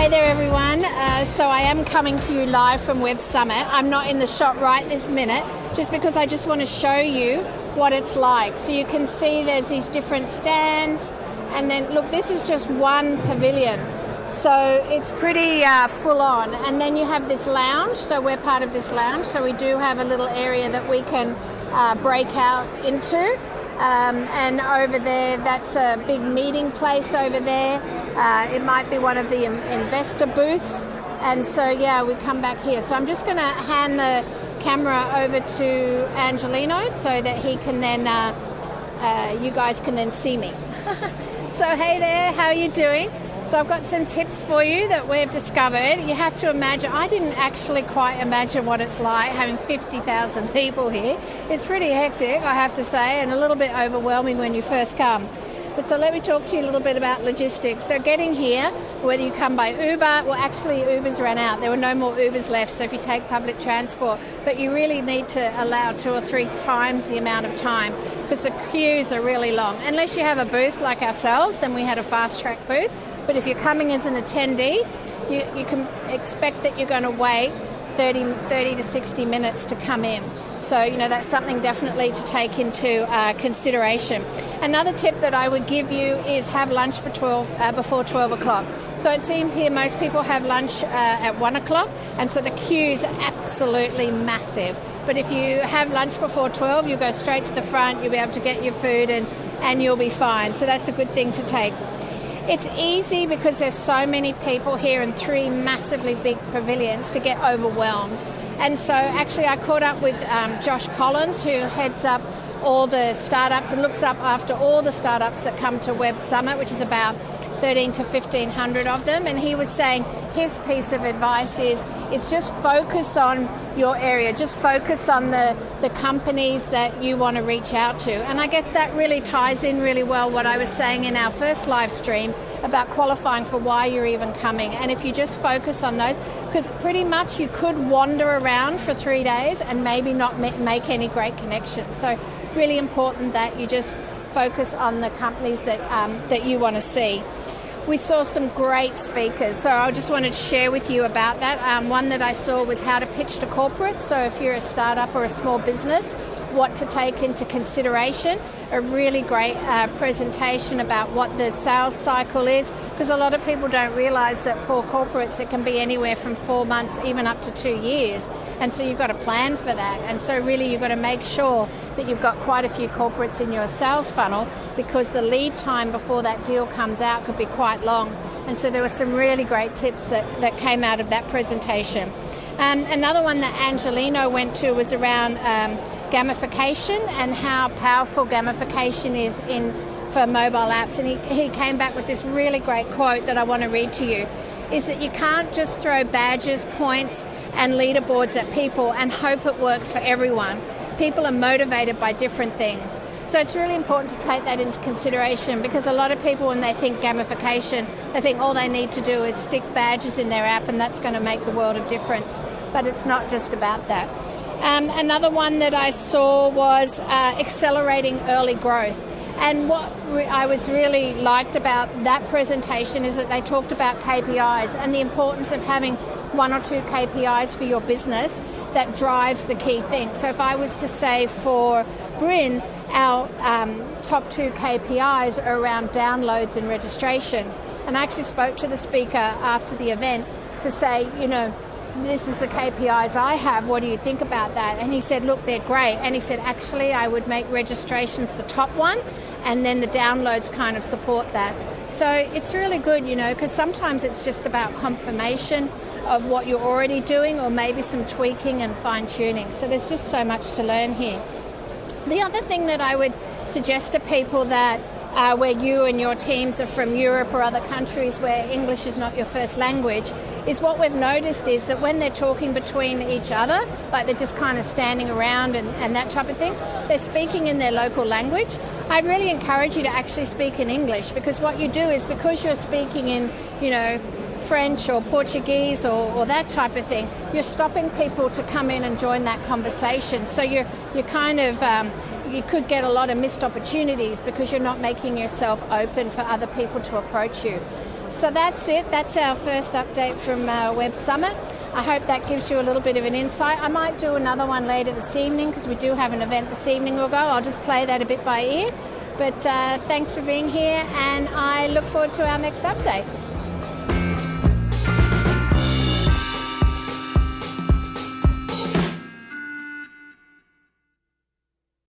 Hey there everyone, so I am coming to you live from Web Summit. I'm not in the shop right this minute, just because I just want to show you what it's like. So you can see there's these different stands, and then look, this is just one pavilion. So it's pretty full on. And then you have this lounge, so we're part of this lounge, so we do have a little area that we can break out into. And over there, that's a big meeting place over there. It might be one of the investor booths. And so, yeah, we come back here. So I'm just going to hand the camera over to Angelino so that he can then, you guys can then see me. So, hey there, how are you doing? So I've got some tips for you that we've discovered. You have to imagine, I didn't actually quite imagine what it's like having 50,000 people here. It's pretty hectic, I have to say, and a little bit overwhelming when you first come. But so let me talk to you a little bit about logistics. So getting here, whether you come by Uber, well actually Ubers ran out. There were no more Ubers left, so if you take public transport, but you really need to allow 2 or 3 times the amount of time because the queues are really long. Unless you have a booth like ourselves, then we had a fast track booth. But if you're coming as an attendee, you can expect that you're going to wait 30 to 60 minutes to come in. So, you know, that's something definitely to take into consideration. Another tip that I would give you is have lunch before 12 o'clock. So it seems here most people have lunch at 1 o'clock, and so the queues are absolutely massive. But if you have lunch before 12, you go straight to the front, you'll be able to get your food and you'll be fine. So that's a good thing to take. It's easy because there's so many people here in 3 massively big pavilions to get overwhelmed. And so actually I caught up with Josh Collins, who heads up all the startups and looks up after all the startups that come to Web Summit, which is about 13 to 1,500 of them. And he was saying his piece of advice is just focus on your area, just focus on the companies that you want to reach out to. And I guess that really ties in really well what I was saying in our first live stream about qualifying for why you're even coming. And if you just focus on those, because pretty much you could wander around for 3 days and maybe not make any great connections. So really important that you just focus on the companies that you want to see. We saw some great speakers, so I just wanted to share with you about that. One that I saw was how to pitch to corporate. So if you're a startup or a small business, what to take into consideration. A really great presentation about what the sales cycle is, because a lot of people don't realize that for corporates it can be anywhere from 4 months even up to 2 years, and so you've got to plan for that. And so really you've got to make sure that you've got quite a few corporates in your sales funnel, because the lead time before that deal comes out could be quite long. And so there were some really great tips that came out of that presentation. Another one that Angelino went to was around gamification and how powerful gamification is for mobile apps. And he came back with this really great quote that I want to read to you, is that you can't just throw badges, points and leaderboards at people and hope it works for everyone. People are motivated by different things. So it's really important to take that into consideration, because a lot of people, when they think gamification, they think all they need to do is stick badges in their app and that's going to make the world of difference. But it's not just about that. Another one that I saw was accelerating early growth. And what I was really liked about that presentation is that they talked about KPIs and the importance of having 1 or 2 KPIs for your business that drives the key thing. So if I was to say for Bryn, our top 2 KPIs are around downloads and registrations. And I actually spoke to the speaker after the event to say, you know, this is the KPIs I have, what do you think about that? And he said, look, they're great. And he said, actually, I would make registrations the top one, and then the downloads kind of support that. So it's really good, you know, because sometimes it's just about confirmation of what you're already doing, or maybe some tweaking and fine-tuning. So there's just so much to learn here. The other thing that I would suggest to people that where you and your teams are from Europe or other countries where English is not your first language, is what we've noticed is that when they're talking between each other, like they're just kind of standing around and that type of thing, they're speaking in their local language. I'd really encourage you to actually speak in English, because what you do is, because you're speaking in, you know, French or Portuguese or that type of thing, you're stopping people to come in and join that conversation. So you're kind of, you could get a lot of missed opportunities because you're not making yourself open for other people to approach you. So that's it. That's our first update from Web Summit. I hope that gives you a little bit of an insight. I might do another one later this evening because we do have an event this evening we'll go. I'll just play that a bit by ear. But thanks for being here, and I look forward to our next update.